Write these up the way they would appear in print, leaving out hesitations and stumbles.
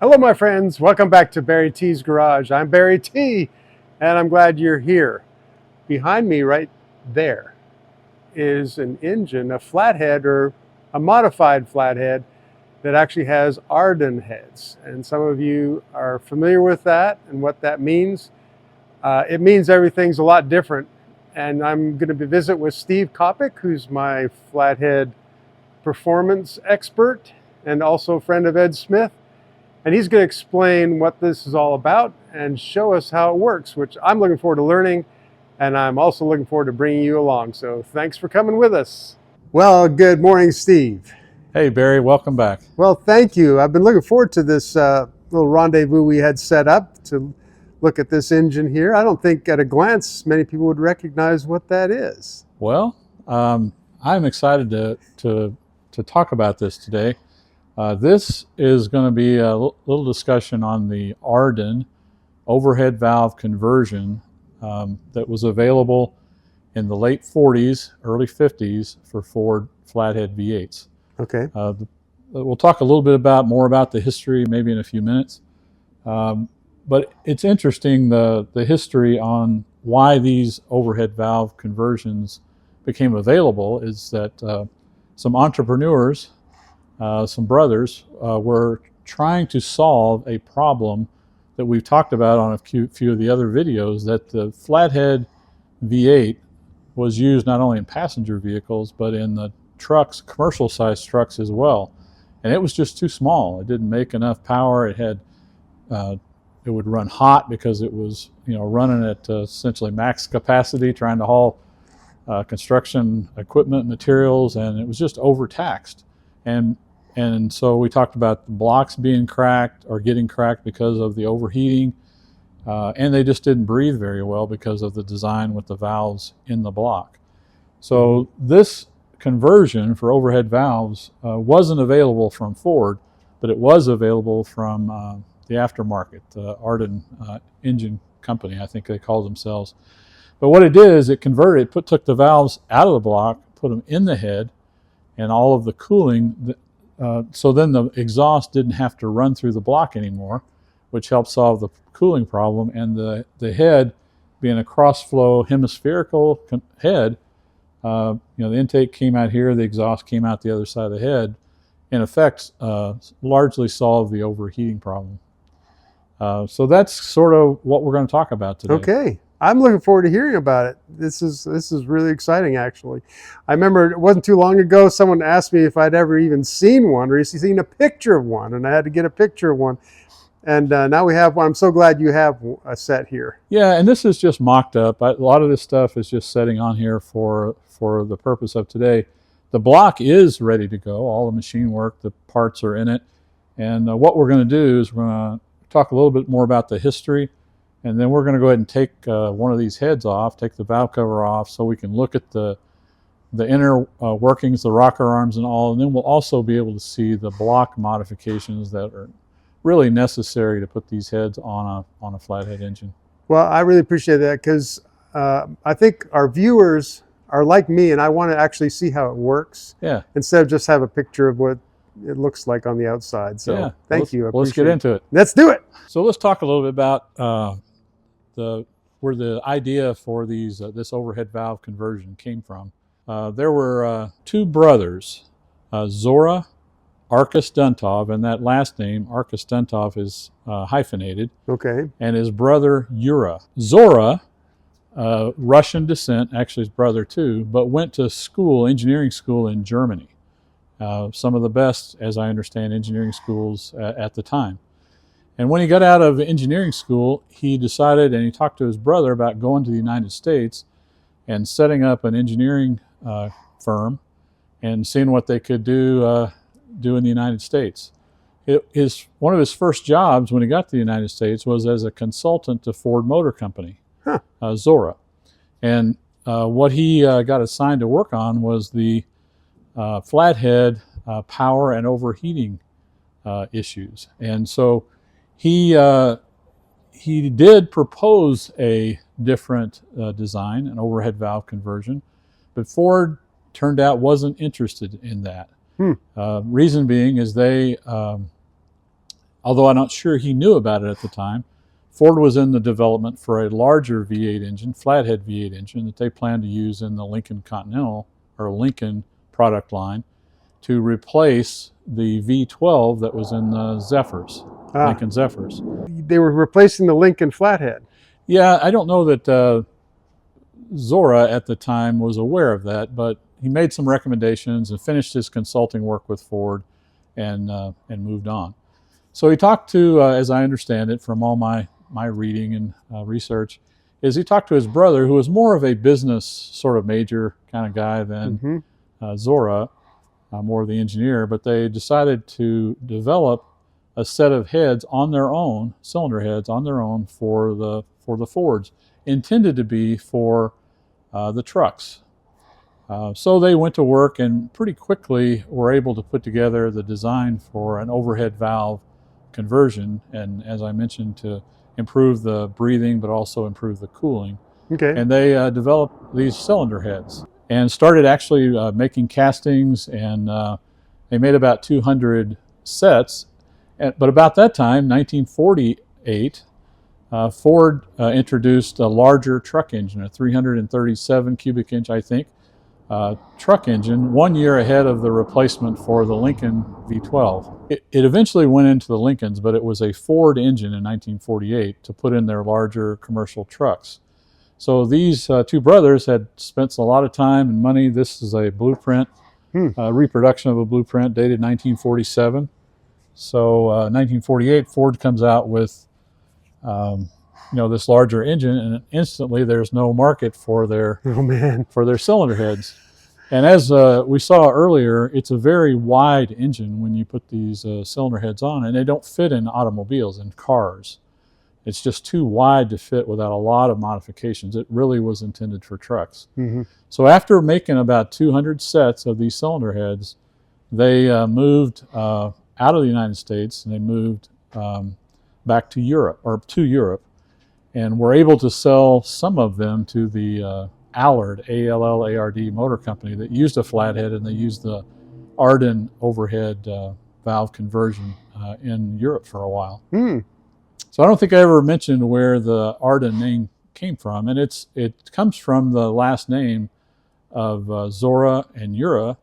Hello, my friends. Welcome back to BarryT's Garage. I'm BarryT, and I'm glad you're here. Behind me right there is an engine, a flathead or a modified flathead that actually has ARDUN heads. And some of you are familiar with that and what that means. It means everything's a lot different. And I'm going to visit with Steve Coppock, who's my flathead performance expert and also a friend of Ed Smith. And he's going to explain what this is all about and show us how it works, which I'm looking forward to learning. And I'm also looking forward to bringing you along. So thanks for coming with us. Well, good morning, Steve. Hey, Barry, welcome back. Well, thank you. I've been looking forward to this little rendezvous we had set up to look at this engine here. I don't think at a glance many people would recognize what that is. Well, I'm excited to talk about this today. This is going to be a little discussion on the ARDUN overhead valve conversion that was available in the late 40s, early 50s for Ford flathead V8s. Okay. We'll talk a little bit more about the history maybe in a few minutes. But it's interesting the history on why these overhead valve conversions became available is that some entrepreneurs, some brothers, were trying to solve a problem that we've talked about on a few of the other videos, that the flathead V8 was used not only in passenger vehicles, but in the trucks, commercial sized trucks as well. And it was just too small. It didn't make enough power. It had, it would run hot because it was, running at essentially max capacity, trying to haul construction equipment, materials, and it was just overtaxed. And so we talked about the blocks being cracked or getting cracked because of the overheating, and they just didn't breathe very well because of the design with the valves in the block. So this conversion for overhead valves wasn't available from Ford, but it was available from the aftermarket, the ARDUN engine company, I think they call themselves. But what it did is it converted, took the valves out of the block, put them in the head, and all of the cooling, so then the exhaust didn't have to run through the block anymore, which helped solve the cooling problem. And the head, being a cross-flow hemispherical head, the intake came out here, the exhaust came out the other side of the head, in effect largely solved the overheating problem. So that's sort of what we're going to talk about today. Okay. I'm looking forward to hearing about it. This is really exciting, actually. I remember it wasn't too long ago, someone asked me if I'd ever even seen one or seen a picture of one, and I had to get a picture of one. And now we have one. I'm so glad you have a set here. Yeah, and this is just mocked up. A lot of this stuff is just setting on here for the purpose of today. The block is ready to go. All the machine work, the parts are in it. And what we're going to do is we're going to talk a little bit more about the history. And then we're going to go ahead and take one of these heads off, take the valve cover off, so we can look at the inner workings, the rocker arms and all. And then we'll also be able to see the block modifications that are really necessary to put these heads on a flathead engine. Well, I really appreciate that, because I think our viewers are like me, and I want to actually see how it works. Yeah. Instead of just have a picture of what it looks like on the outside. So yeah. Thank you. Let's get into it. Let's do it. So let's talk a little bit about where the idea for this overhead valve conversion came from. There were two brothers, Zora Arkus-Duntov, and that last name, Arkus-Duntov, is hyphenated. Okay. And his brother, Yura. Zora, Russian descent, actually his brother too, but went to school, engineering school in Germany. Some of the best, as I understand, engineering schools at the time. And when he got out of engineering school, he decided, and he talked to his brother about going to the United States and setting up an engineering firm and seeing what they could do in the United States. One of his first jobs when he got to the United States was as a consultant to Ford Motor Company, Zora. And what he got assigned to work on was the flathead power and overheating issues. And so he did propose a different design, an overhead valve conversion, but Ford turned out wasn't interested in that. Reason being is they although I'm not sure he knew about it at the time. Ford was in the development for a larger V8 engine, Flathead V8 engine, that they planned to use in the Lincoln Continental or Lincoln product line to replace the V12 that was in the Zephyrs, Lincoln Zephyrs. They were replacing the Lincoln Flathead. Yeah, I don't know that Zora at the time was aware of that, but he made some recommendations and finished his consulting work with Ford and moved on. So he talked to, as I understand it from all my reading and research, is he talked to his brother, who was more of a business sort of major kind of guy than Zora, more of the engineer, but they decided to develop a set of heads on their own, cylinder heads on their own for the Fords, intended to be for the trucks. So they went to work and pretty quickly were able to put together the design for an overhead valve conversion, and as I mentioned, to improve the breathing but also improve the cooling. Okay. And they developed these cylinder heads and started actually making castings, and they made about 200 sets. But about that time, 1948, Ford introduced a larger truck engine, a 337 cubic inch, I think, truck engine, 1 year ahead of the replacement for the Lincoln V12. It eventually went into the Lincolns, but it was a Ford engine in 1948 to put in their larger commercial trucks. So these two brothers had spent a lot of time and money. This is a blueprint, reproduction of a blueprint dated 1947. So 1948, Ford comes out with this larger engine, and instantly there's no market for their cylinder heads. And as we saw earlier, it's a very wide engine when you put these cylinder heads on, and they don't fit in automobiles and cars. It's just too wide to fit without a lot of modifications. It really was intended for trucks. So after making about 200 sets of these cylinder heads, they moved out of the United States, and they moved back to Europe, and were able to sell some of them to the Allard, A-L-L-A-R-D motor company that used a flathead, and they used the ARDUN overhead valve conversion in Europe for a while. So I don't think I ever mentioned where the ARDUN name came from, and it comes from the last name of Zora and Yuri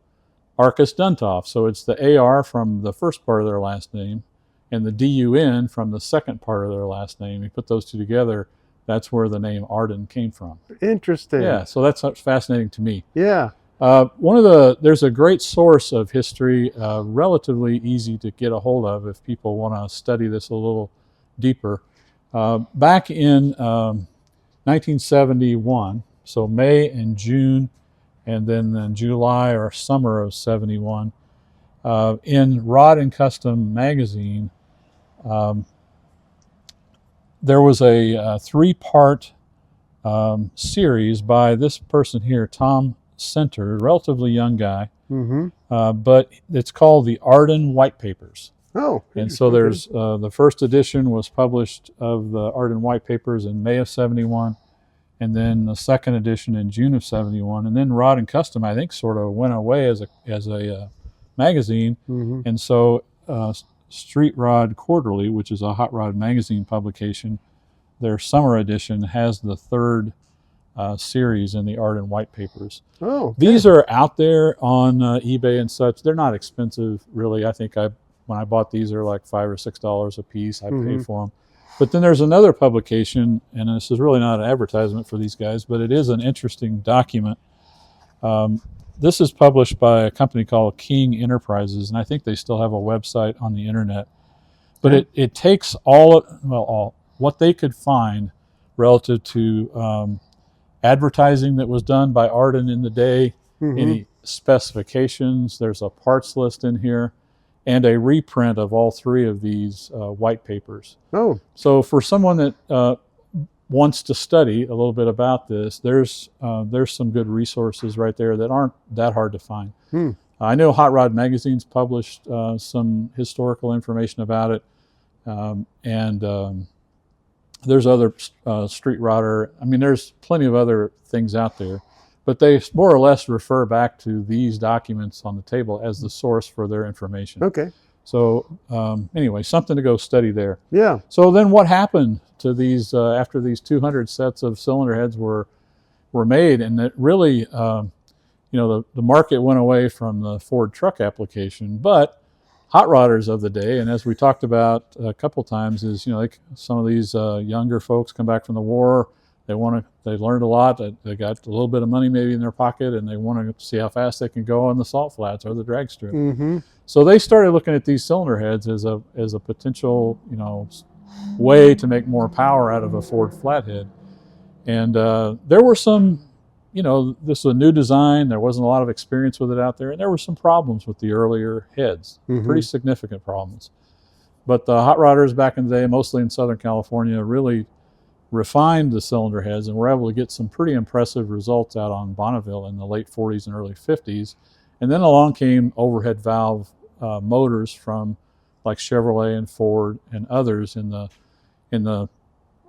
Arkus-Duntov. So it's the AR from the first part of their last name and the DUN from the second part of their last name. You put those two together, that's where the name ARDUN came from. Interesting. Yeah, so that's fascinating to me. Yeah. There's a great source of history, relatively easy to get a hold of if people want to study this a little deeper. Back in 1971, so May and June, and then in July or summer of 71, in Rod and Custom magazine, there was a three-part series by this person here, Tom Center, relatively young guy, but it's called the ARDUN White Papers. Oh. And so there's the first edition was published of the ARDUN White Papers in May of 71, and then the second edition in June of 71, and then Rod and Custom, I think, sort of went away as a magazine, and so Street Rod Quarterly, which is a hot rod magazine publication, their summer edition has the third series in the ARDUN White Papers. Oh, okay. These are out there on eBay and such. They're not expensive, really. I think when I bought these, they're like $5 or $6 a piece. I paid for them. But then there's another publication, and this is really not an advertisement for these guys, but it is an interesting document. This is published by a company called King Enterprises, and I think they still have a website on the internet. But it takes all what they could find relative to advertising that was done by ARDUN in the day, any specifications. There's a parts list in here, and a reprint of all three of these white papers. Oh. So for someone that wants to study a little bit about this, there's some good resources right there that aren't that hard to find. I know Hot Rod Magazine's published some historical information about it, and there's other Street Rodder. I mean, there's plenty of other things out there, but they more or less refer back to these documents on the table as the source for their information. Okay. So anyway, something to go study there. Yeah. So then what happened to these after these 200 sets of cylinder heads were made, and it really, the market went away from the Ford truck application, but hot rodders of the day, and as we talked about a couple times, is like some of these younger folks come back from the war. They learned a lot. They got a little bit of money maybe in their pocket, and they want to see how fast they can go on the salt flats or the drag strip. Mm-hmm. So they started looking at these cylinder heads as a potential way to make more power out of a Ford flathead. And there were some, this was a new design. There wasn't a lot of experience with it out there, and there were some problems with the earlier heads, pretty significant problems. But the hot rodders back in the day, mostly in Southern California, really refined the cylinder heads and were able to get some pretty impressive results out on Bonneville in the late 40s and early 50s. And then along came overhead valve motors from like Chevrolet and Ford and others in the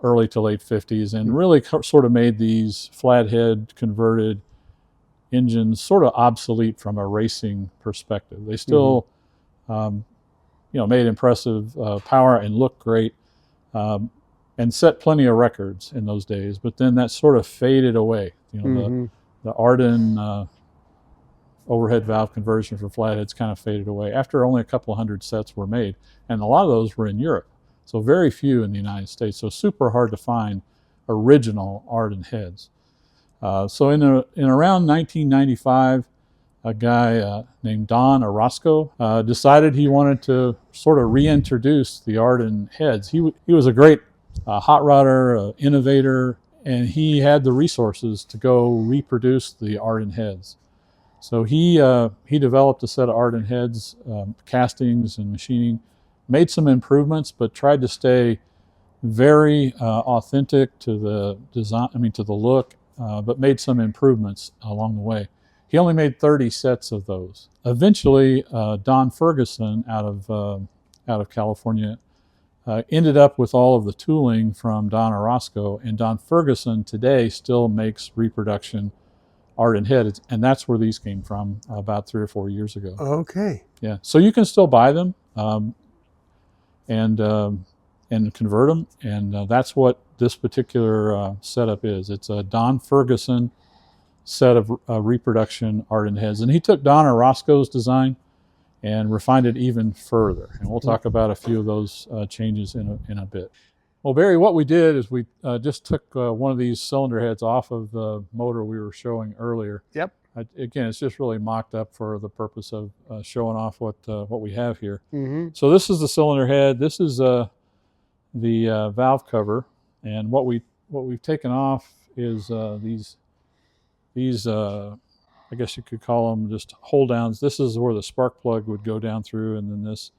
early to late 50s, and really sort of made these flathead converted engines sort of obsolete from a racing perspective. They still, made impressive power and looked great, and set plenty of records in those days. But then that sort of faded away. The ARDUN overhead valve conversion for flatheads kind of faded away after only a couple hundred sets were made, and a lot of those were in Europe. So very few in the United States. So super hard to find original ARDUN heads. So in around 1995, a guy named Don Orozco decided he wanted to sort of reintroduce the ARDUN heads. He was a great hot rodder, innovator, and he had the resources to go reproduce the ARDUN heads. So he developed a set of ARDUN heads, castings and machining, made some improvements, but tried to stay very authentic to the design, to the look, but made some improvements along the way. He only made 30 sets of those. Eventually, Don Ferguson out of California ended up with all of the tooling from Don Orozco, and Don Ferguson today still makes reproduction ARDUN heads, and that's where these came from about 3 or 4 years ago. Okay. Yeah, so you can still buy them and convert them, and that's what this particular setup is. It's a Don Ferguson set of reproduction ARDUN heads, and he took Don Orozco's design and refined it even further, and we'll talk about a few of those changes in a bit. Well, Barry, what we did is we just took one of these cylinder heads off of the motor we were showing earlier. Yep. Again, it's just really mocked up for the purpose of showing off what we have here. Mm-hmm. So this is the cylinder head. This is the valve cover, and what we've taken off is these I guess you could call them just hold downs. This is where the spark plug would go down through, and then this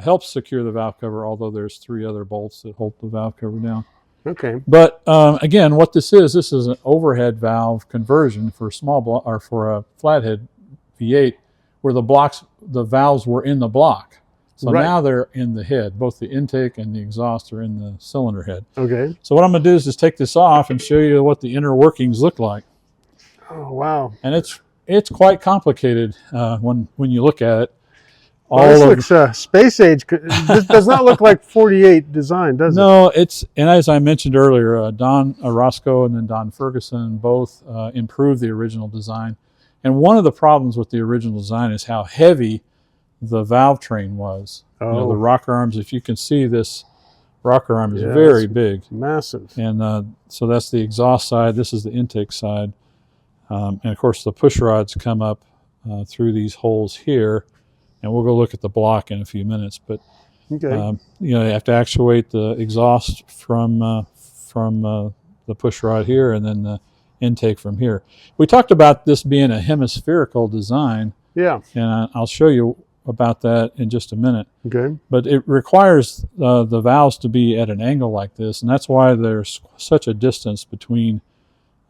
helps secure the valve cover, although there's 3 other bolts that hold the valve cover down. Okay. But again, what this is an overhead valve conversion for for a flathead V8, where the valves were in the block. So now they're in the head. Both the intake and the exhaust are in the cylinder head. Okay. So what I'm going to do is just take this off and show you what the inner workings look like. Oh, wow. And it's quite complicated when you look at it. Well, this looks space age. This does not look like 48 design, does it? No, and as I mentioned earlier, Don Orozco and then Don Ferguson both improved the original design. And one of the problems with the original design is how heavy the valve train was. The rocker arms, if you can see, this rocker arm is very big. Massive. And so that's the exhaust side. This is the intake side. And of course, the push rods come up through these holes here. And we'll go look at the block in a few minutes. But you have to actuate the exhaust from the push rod here, and then the intake from here. We talked about this being a hemispherical design. Yeah. And I'll show you about that in just a minute. Okay. But it requires the valves to be at an angle like this, and that's why there's such a distance between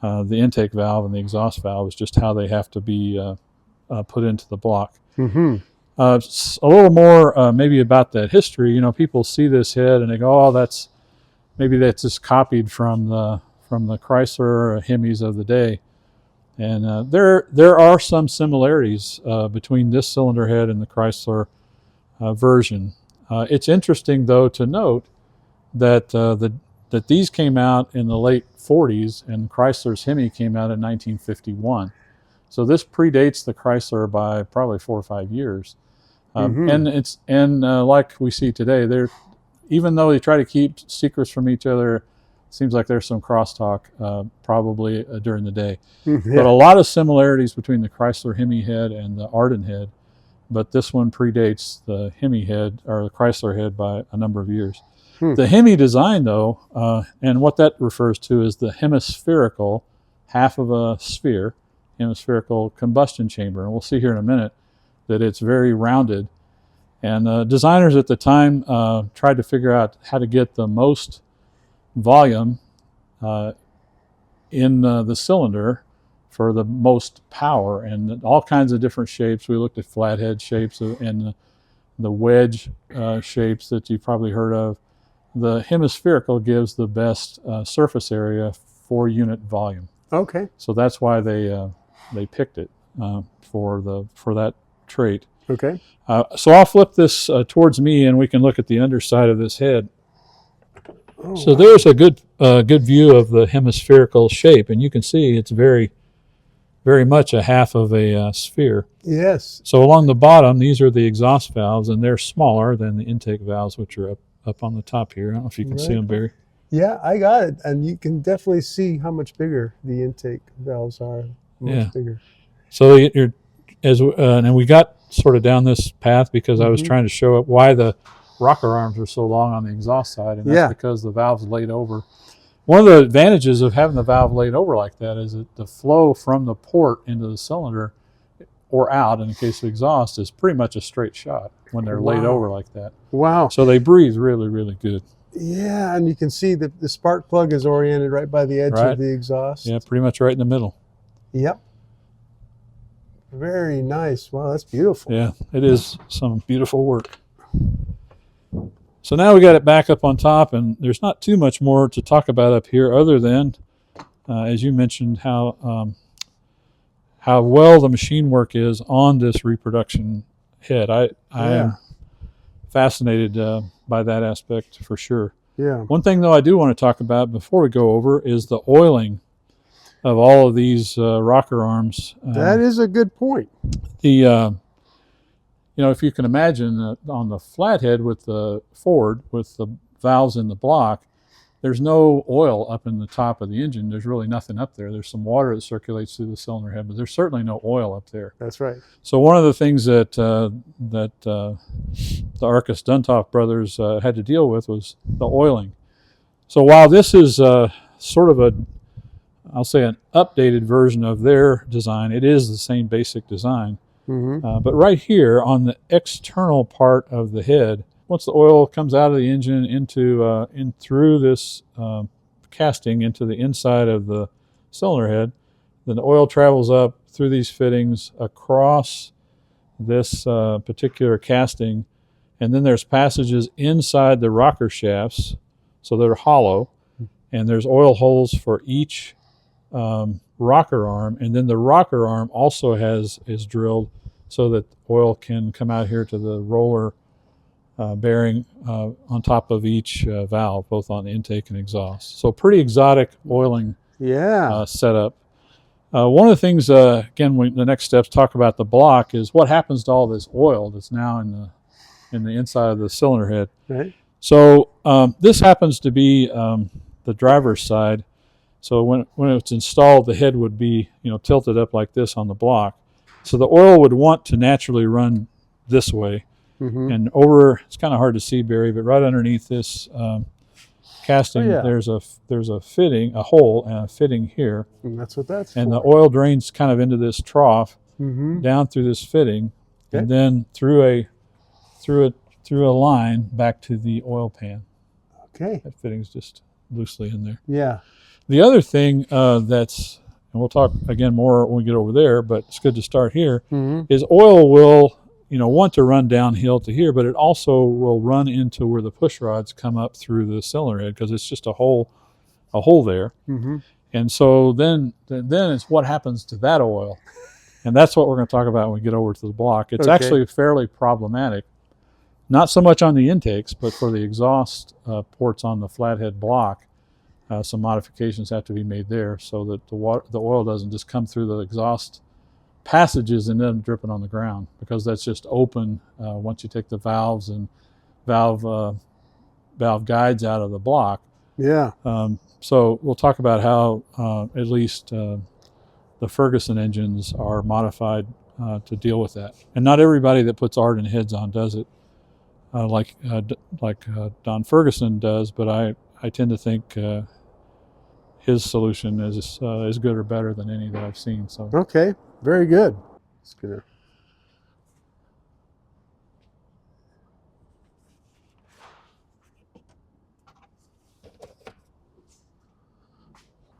the intake valve and the exhaust valve. Is just how they have to be put into the block. Mm-hmm. A little more maybe about that history. People see this head and they go, "Oh, that's just copied from the Chrysler Hemis of the day." And there are some similarities between this cylinder head and the Chrysler version. It's interesting, though, to note that that these came out in the late 40s, and Chrysler's Hemi came out in 1951. So this predates the Chrysler by probably 4 or 5 years. And like we see today, they're, even though they try to keep secrets from each other, it seems like there's some crosstalk probably during the day. But a lot of similarities between the Chrysler Hemi head and the ARDUN head, but this one predates the Hemi head, or the Chrysler head, by a number of years. The Hemi design, though, and what that refers to is the hemispherical, half of a sphere, hemispherical combustion chamber. And we'll see here in a minute that it's very rounded. And designers at the time tried to figure out how to get the most volume in the cylinder for the most power, and all kinds of different shapes. We looked at flathead shapes and the wedge shapes that you've probably heard of. The hemispherical gives the best surface area for unit volume. Okay. So that's why they picked it for that trait. Okay. So I'll flip this towards me, and we can look at the underside of this head. Oh, so wow. There's a good view of the hemispherical shape, and you can see it's very, very much a half of a sphere. Yes. So along the bottom, these are the exhaust valves, and they're smaller than the intake valves, which are up on the top here. I don't know if you can see them, Barry. Yeah, I got it. And you can definitely see how much bigger the intake valves are. Much bigger. So and we got sort of down this path because I was trying to show why the rocker arms are so long on the exhaust side, and that's because the valve's laid over. One of the advantages of having the valve laid over like that is that the flow from the port into the cylinder or out, in the case of exhaust, is pretty much a straight shot when they're laid over like that. Wow. So they breathe really, really good. Yeah, and you can see that the spark plug is oriented right by the edge of the exhaust. Yeah, pretty much right in the middle. Yep. Very nice. Wow, that's beautiful. Yeah, it is some beautiful work. So now we got it back up on top, and there's not too much more to talk about up here other than, as you mentioned, how well the machine work is on this reproduction head. I am fascinated by that aspect for sure. Yeah. One thing, though, I do want to talk about before we go over is the oiling of all of these rocker arms. That is a good point. If you can imagine on the flathead with the Ford, with the valves in the block, there's no oil up in the top of the engine. There's really nothing up there. There's some water that circulates through the cylinder head, but there's certainly no oil up there. That's right. So one of the things that the Arkus-Duntov brothers had to deal with was the oiling. So while this is sort of I'll say an updated version of their design, it is the same basic design. But right here on the external part of the head, once the oil comes out of the engine in through this casting into the inside of the cylinder head, then the oil travels up through these fittings across this particular casting, and then there's passages inside the rocker shafts, so they're hollow, and there's oil holes for each rocker arm, and then the rocker arm also is drilled so that oil can come out here to the roller bearing on top of each valve, both on intake and exhaust. So pretty exotic oiling setup. One of the things, again, the next steps talk about the block is what happens to all this oil that's now in the inside of the cylinder head. Right. So this happens to be the driver's side. So when it's installed, the head would be tilted up like this on the block. So the oil would want to naturally run this way. And over, it's kind of hard to see, Barry, but right underneath this casting, there's a fitting, a hole and a fitting here. And that's what that's and for. The oil drains kind of into this trough, down through this fitting, and then through a line back to the oil pan. Okay. That fitting's just loosely in there. Yeah. The other thing and we'll talk again more when we get over there, but it's good to start here, is oil will want to run downhill to here, but it also will run into where the push rods come up through the cylinder head, because it's just a hole there. And so then it's what happens to that oil, and that's what we're going to talk about when we get over to the block. It's actually fairly problematic. Not so much on the intakes, but for the exhaust ports on the Flathead block, some modifications have to be made there so that the oil doesn't just come through the exhaust passages and then dripping on the ground, because that's just open once you take the valves and valve guides out of the block. Yeah. So we'll talk about how at least the Ferguson engines are modified to deal with that. And not everybody that puts ARDUN heads on does it like Don Ferguson does, but I tend to think his solution is good or better than any that I've seen. So Okay, very good. It's gonna...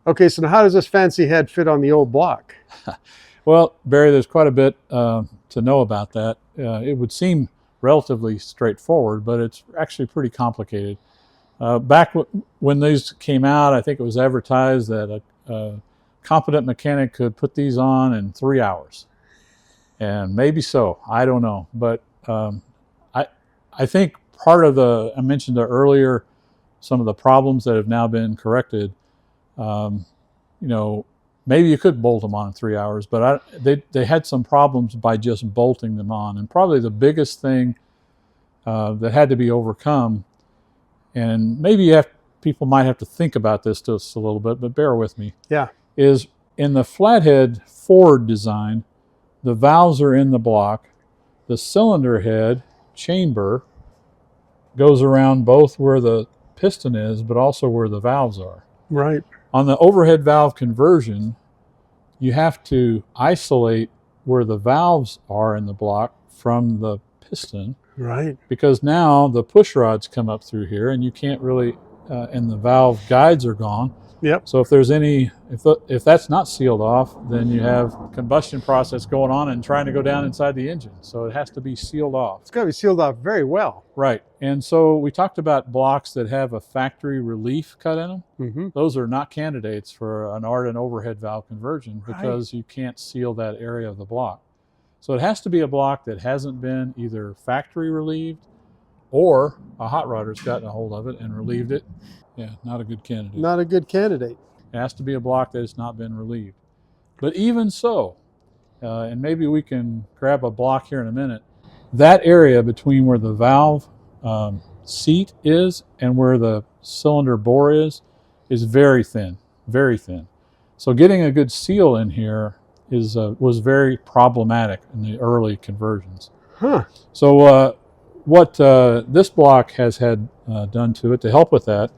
Okay, so now how does this fancy head fit on the old block? Well, Barry, there's quite a bit to know about that. It would seem relatively straightforward, but it's actually pretty complicated. Back when these came out, I think it was advertised that a competent mechanic could put these on in 3 hours. And maybe so, I don't know. But I think part of I mentioned earlier, some of the problems that have now been corrected. Maybe you could bolt them on in 3 hours, but they had some problems by just bolting them on. And probably the biggest thing that had to be overcome, and maybe people might have to think about this just a little bit, but bear with me. Yeah. Is in the Flathead Ford design, the valves are in the block. The cylinder head chamber goes around both where the piston is, but also where the valves are. Right. On the overhead valve conversion, you have to isolate where the valves are in the block from the piston. Right. Because now the push rods come up through here, and you can't really, and the valve guides are gone. Yep. So if there's if that's not sealed off, then you have combustion process going on and trying to go down inside the engine. So it has to be sealed off. It's got to be sealed off very well. Right. And so we talked about blocks that have a factory relief cut in them. Mm-hmm. Those are not candidates for an ARDUN overhead valve conversion because you can't seal that area of the block. So it has to be a block that hasn't been either factory relieved or a hot rodder's gotten a hold of it and relieved it. Yeah, not a good candidate. Not a good candidate. It has to be a block that has not been relieved. But even so, and maybe we can grab a block here in a minute, that area between where the valve seat is and where the cylinder bore is very thin, very thin. So getting a good seal in here was very problematic in the early conversions. Huh. So what this block has had done to it to help with that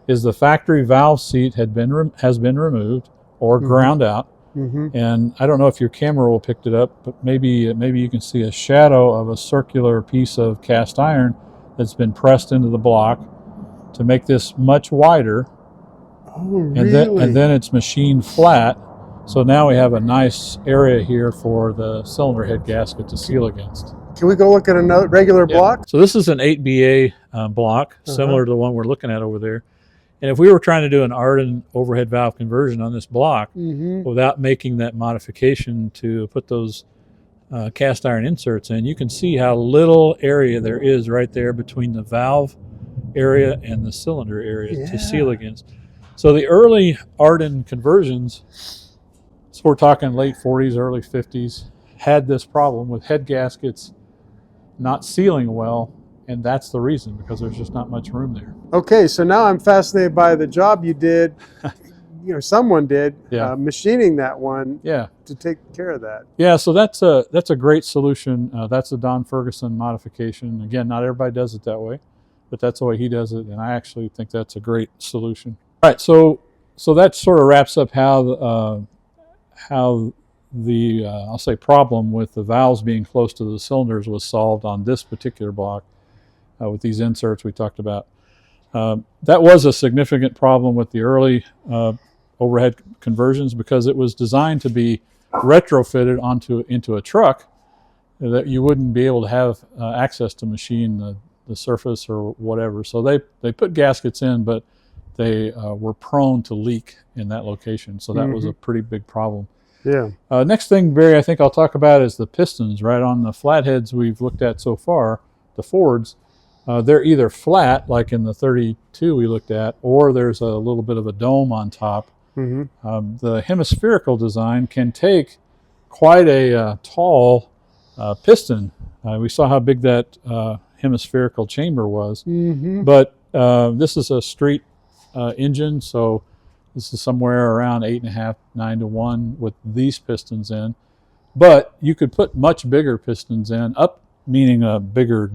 is the factory valve seat has been removed or ground out. Mm-hmm. And I don't know if your camera will pick it up, but maybe you can see a shadow of a circular piece of cast iron that's been pressed into the block to make this much wider. Oh, really? And then it's machined flat. So now we have a nice area here for the cylinder head gasket to seal against. Can we go look at a regular block? So this is an 8BA block, similar to the one we're looking at over there. And if we were trying to do an ARDUN overhead valve conversion on this block without making that modification to put those cast iron inserts in, you can see how little area there is right there between the valve area and the cylinder area to seal against. So the early ARDUN conversions, so we're talking late 40s, early 50s, had this problem with head gaskets not sealing well. And that's the reason, because there's just not much room there. Okay, so now I'm fascinated by the job you did, someone did, machining that one to take care of that. Yeah, so that's a great solution. That's a Don Ferguson modification. Again, not everybody does it that way, but that's the way he does it, and I actually think that's a great solution. All right, so that sort of wraps up how the I'll say problem with the valves being close to the cylinders was solved on this particular block. With these inserts we talked about. That was a significant problem with the early overhead conversions because it was designed to be retrofitted into a truck that you wouldn't be able to have access to machine the surface or whatever. So they put gaskets in, but they were prone to leak in that location. So that was a pretty big problem. Yeah. Next thing, Barry, I think I'll talk about is the pistons. Right on the flatheads we've looked at so far, the Fords, they're either flat, like in the 32 we looked at, or there's a little bit of a dome on top. The hemispherical design can take quite a tall piston. We saw how big that hemispherical chamber was, but this is a street engine, so this is somewhere around 8.5, 9 to 1 with these pistons in. But you could put much bigger pistons in, up meaning a bigger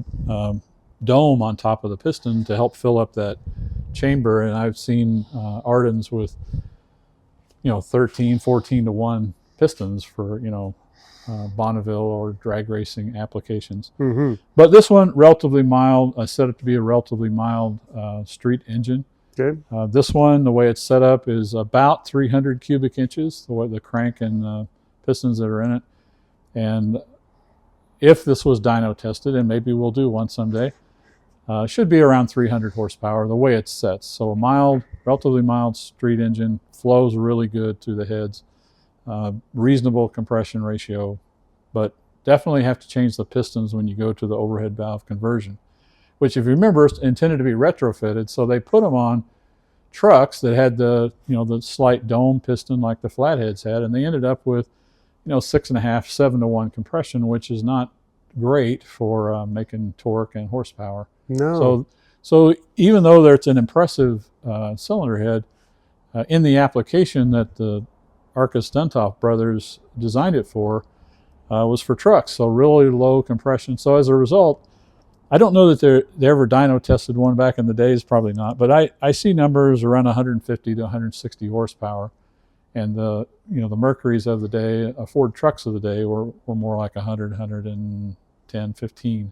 dome on top of the piston to help fill up that chamber. And I've seen ARDUNs with 13, 14 to 1 pistons for Bonneville or drag racing applications. But this one, relatively mild. I set it to be a relatively mild street engine. Good. This one, the way it's set up, is about 300 cubic inches, the crank and pistons that are in it. And if this was dyno tested, and maybe we'll do one someday, should be around 300 horsepower, the way it's set. So a mild, relatively mild street engine, flows really good through the heads, reasonable compression ratio, but definitely have to change the pistons when you go to the overhead valve conversion, which, if you remember, is intended to be retrofitted. So they put them on trucks that had the slight dome piston like the Flatheads had, and they ended up with 6.5, 7 to 1 compression, which is not great for making torque and horsepower. No. So even though there's an impressive cylinder head, in the application that the Arkus-Duntov brothers designed it for, was for trucks, so really low compression. So as a result, I don't know that they ever dyno tested one back in the days, probably not, but I see numbers around 150 to 160 horsepower. And the Mercuries of the day, Ford trucks of the day, were more like 100, 110, 15.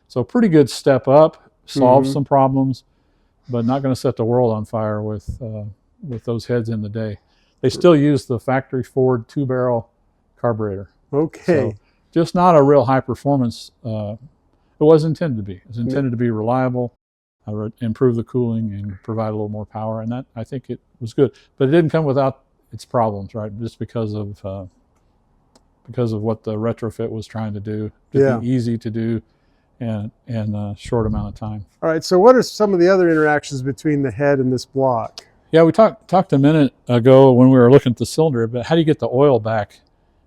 So pretty good step up, solves some problems, but not going to set the world on fire with those heads in the day. They still use the factory Ford 2-barrel carburetor. Okay. So just not a real high performance. It was intended to be. It was intended to be reliable, improve the cooling, and provide a little more power. And that, I think, it was good. But it didn't come without its problems, right? Just because of what the retrofit was trying to do, to be easy to do, and a short amount of time. All right. So what are some of the other interactions between the head and this block? Yeah, we talked a minute ago when we were looking at the cylinder, but how do you get the oil back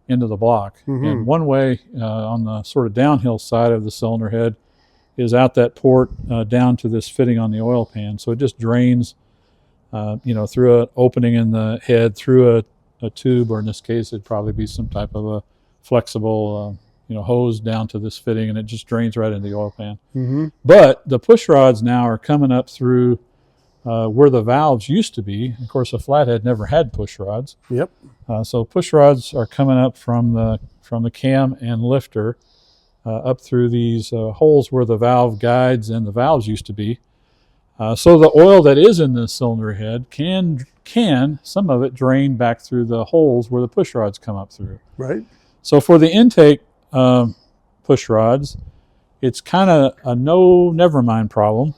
into the block? And one way on the sort of downhill side of the cylinder head is out that port down to this fitting on the oil pan. So it just drains through an opening in the head, through a tube, or in this case, it'd probably be some type of a flexible, hose down to this fitting, and it just drains right into the oil pan. But the push rods now are coming up through where the valves used to be. Of course, a Flathead never had push rods. Yep. So push rods are coming up from the cam and lifter up through these holes where the valve guides and the valves used to be. So the oil that is in the cylinder head can some of it drain back through the holes where the push rods come up through. Right. So for the intake push rods, it's kind of a never mind problem,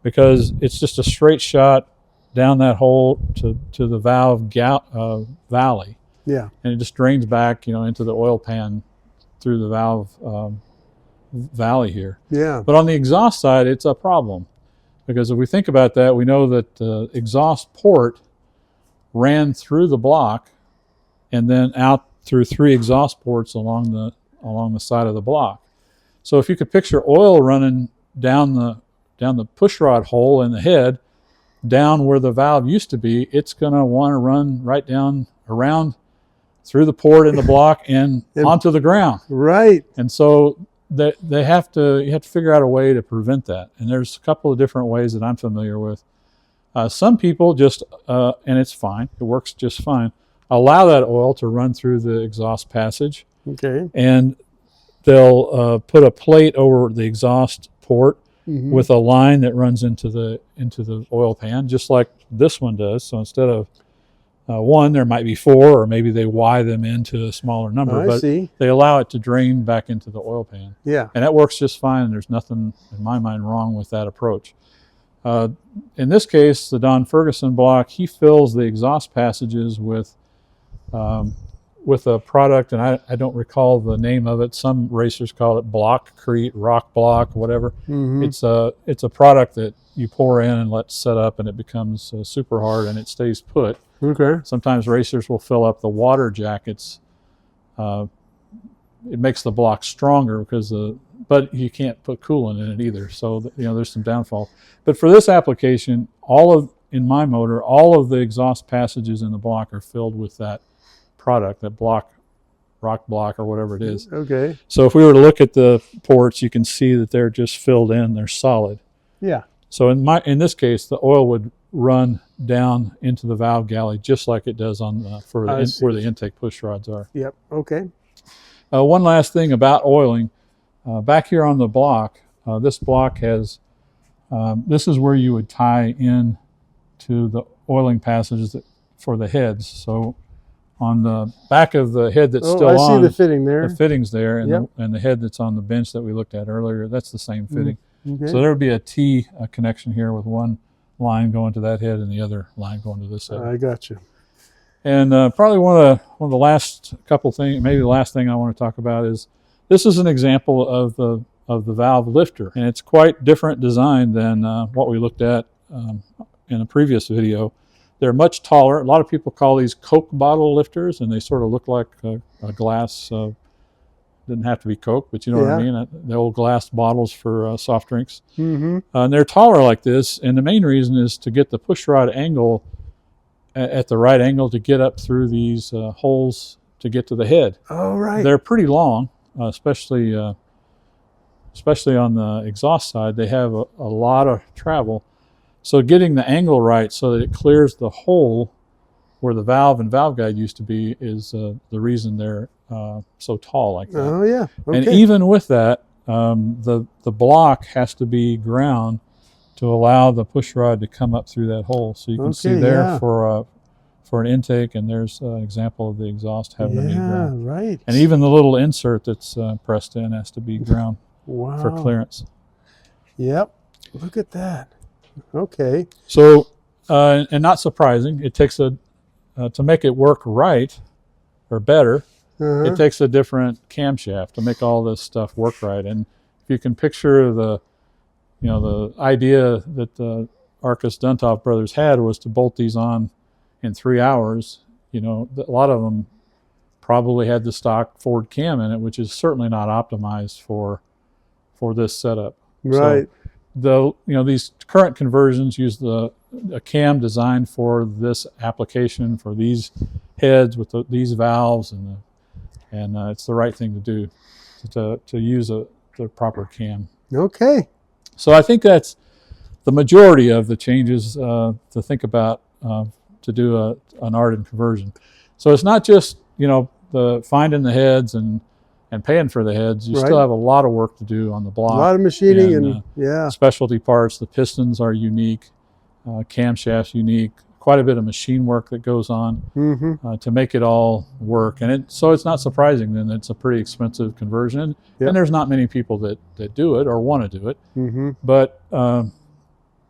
because it's just a straight shot down that hole to the valve valley. Yeah. And it just drains back, into the oil pan through the valve valley here. Yeah. But on the exhaust side, it's a problem. Because if we think about that, we know that the exhaust port ran through the block and then out through 3 exhaust ports along the side of the block. So if you could picture oil running down the push rod hole in the head, down where the valve used to be, it's going to want to run right down around through the port in the block and onto the ground. Right. And so you have to figure out a way to prevent that. And there's a couple of different ways that I'm familiar with. Some people just, and it's fine, it works just fine, allow that oil to run through the exhaust passage. Okay. And they'll put a plate over the exhaust port with a line that runs into the oil pan, just like this one does. So instead of one, there might be 4, or maybe they Y them into a smaller number, but they allow it to drain back into the oil pan. Yeah. And that works just fine, and there's nothing, in my mind, wrong with that approach. In this case, the Don Ferguson block, he fills the exhaust passages with with a product, and I don't recall the name of it. Some racers call it Blockcrete, Rock Block, whatever. It's a product that you pour in and let set up, and it becomes super hard, and it stays put. Okay. Sometimes racers will fill up the water jackets. It makes the block stronger because but you can't put coolant in it either. So there's some downfall. But for this application, in my motor, all of the exhaust passages in the block are filled with that product, that rock block or whatever it is. Okay. So if we were to look at the ports, you can see that they're just filled in, they're solid. Yeah. So in this case, the oil would run down into the valve galley just like it does on where the intake push rods are. Yep. Okay. One last thing about oiling, back here on the block, this block has, this is where you would tie in to the oiling passages for the heads. So on the back of the head that's still on, I see the fitting there. the fitting's there, and, Yep. and the head that's on the bench that we looked at earlier, that's the same fitting. Okay. So there would be a T connection here with one line going to that head and the other line going to this head. I got you. And probably one of the last couple things, maybe the last thing I want to talk about is this is an example of the valve lifter, and it's quite different design than what we looked at in a previous video. They're much taller. A lot of people call these Coke bottle lifters, and they sort of look like a glass. Didn't have to be Coke, but you know what I mean. The old glass bottles for soft drinks. And they're taller like this, and the main reason is to get the push rod angle at the right angle to get up through these holes to get to the head. Oh, right. They're pretty long, especially on the exhaust side. They have a lot of travel. So getting the angle right so that it clears the hole where the valve and valve guide used to be is the reason they're so tall like that. Oh, yeah. Okay. And even with that, the block has to be ground to allow the push rod to come up through that hole. So you can see there for an intake, and there's an example of the exhaust having to be ground. Right. And even the little insert that's pressed in has to be ground for clearance. Yep. Look at that. Okay. So, and not surprising, it takes to make it work right or better, it takes a different camshaft to make all this stuff work right. And if you can picture the idea that the Arkus-Duntov brothers had was to bolt these on in 3 hours. A lot of them probably had the stock Ford cam in it, which is certainly not optimized for this setup. Right. So these current conversions use a cam designed for this application, for these heads with these valves, and it's the right thing to do to use the proper cam. Okay. So I think that's the majority of the changes to think about to do an ARDUN conversion. So it's not just the finding the heads and paying for the heads. You still have a lot of work to do on the block. A lot of machining and specialty parts. The pistons are unique, camshafts unique. Quite a bit of machine work that goes on to make it all work. And so it's not surprising then that it's a pretty expensive conversion. And there's not many people that do it or want to do it. But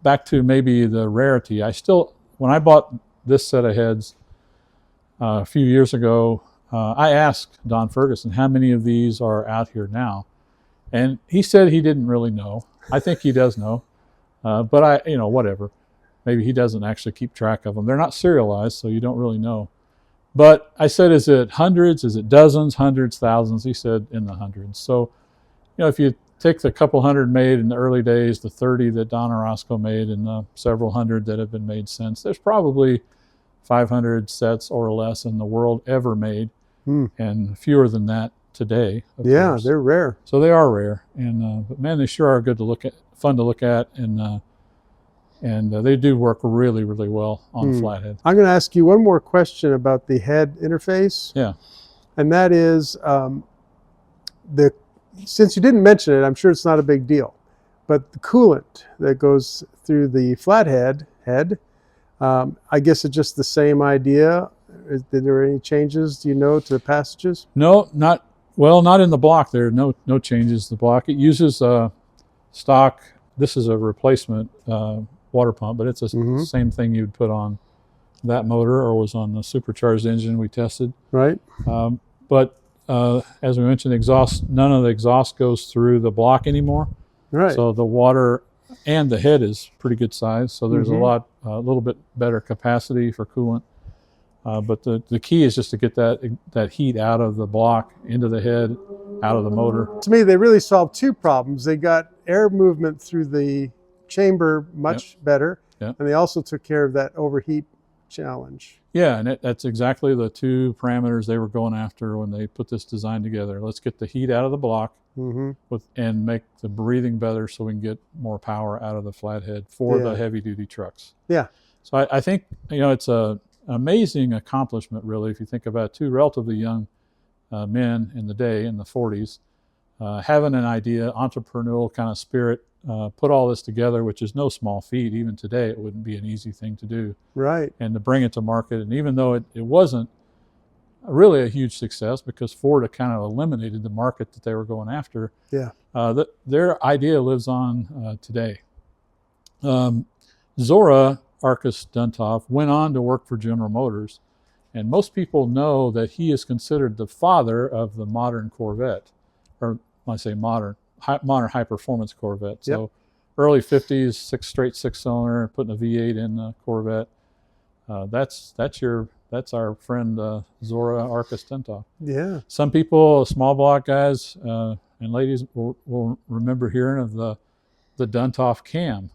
back to maybe the rarity. When I bought this set of heads a few years ago, I asked Don Ferguson how many of these are out here now. And he said he didn't really know. I think he does know. But whatever. Maybe he doesn't actually keep track of them. They're not serialized, so you don't really know. But I said, is it hundreds? Is it dozens, hundreds, thousands? He said in the hundreds. So, if you take the couple hundred made in the early days, the 30 that Don Orozco made, and the several hundred that have been made since, there's probably 500 sets or less in the world ever made, and fewer than that today. Yeah, they're rare. So they are rare, but man, they sure are good to look at, fun to look at, and they do work really, really well on the Flathead. I'm going to ask you one more question about the head interface. Yeah. And that is, since you didn't mention it, I'm sure it's not a big deal, but the coolant that goes through the Flathead head, I guess it's just the same idea. Did there any changes, do you know, to the passages? No, not in the block. There are no changes to the block. It uses stock. This is a replacement water pump, but it's the same thing you'd put on that motor or was on the supercharged engine we tested. Right. But as we mentioned, none of the exhaust goes through the block anymore. Right. So the water and the head is pretty good size. So there's a little bit better capacity for coolant. But the key is just to get that heat out of the block, into the head, out of the motor. To me, they really solved two problems. They got air movement through the chamber much better, and they also took care of that overheat challenge. Yeah, and that's exactly the two parameters they were going after when they put this design together. Let's get the heat out of the block and make the breathing better so we can get more power out of the Flathead for the heavy-duty trucks. Yeah. So I think, it's an amazing accomplishment, really, if you think about two relatively young men in the day, in the 40s, having an idea, entrepreneurial kind of spirit, put all this together, which is no small feat. Even today, it wouldn't be an easy thing to do. Right. And to bring it to market. And even though it wasn't really a huge success, because Ford had kind of eliminated the market that they were going after, their idea lives on today. Zora Arkus-Duntov went on to work for General Motors. And most people know that he is considered the father of the modern Corvette, or when I say modern high-performance Corvette. So early 50s, straight six-cylinder, putting a V8 in the Corvette. That's our friend Zora Arkus-Duntov. Yeah. Some people, small block guys and ladies, will remember hearing of the Duntov cam,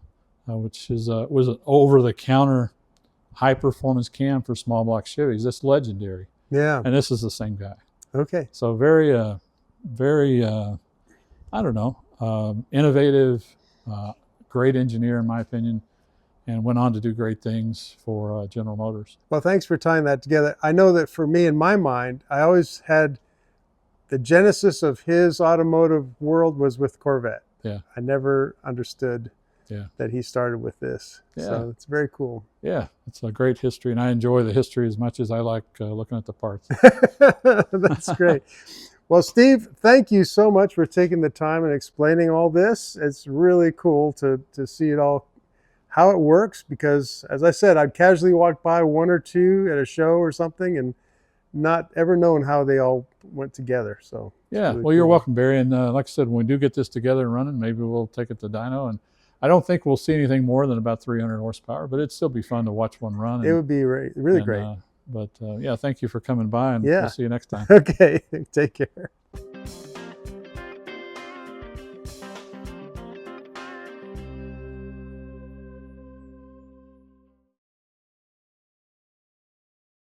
which was an over-the-counter high-performance cam for small block Chevys. That's legendary. Yeah. And this is the same guy. Okay. So very, innovative, great engineer in my opinion, and went on to do great things for General Motors. Well, thanks for tying that together. I know that for me, in my mind, I always had the genesis of his automotive world was with Corvette. Yeah. I never understood that he started with this. Yeah. So it's very cool. Yeah, it's a great history, and I enjoy the history as much as I like looking at the parts. That's great. Well, Steve, thank you so much for taking the time and explaining all this. It's really cool to see it all, how it works, because as I said, I'd casually walk by one or two at a show or something and not ever known how they all went together. So yeah, really you're welcome, Barry. And like I said, when we do get this together and running, maybe we'll take it to dyno. And I don't think we'll see anything more than about 300 horsepower, but it'd still be fun to watch one run. It would be really great. But yeah, thank you for coming by, and we'll see you next time. Okay, take care.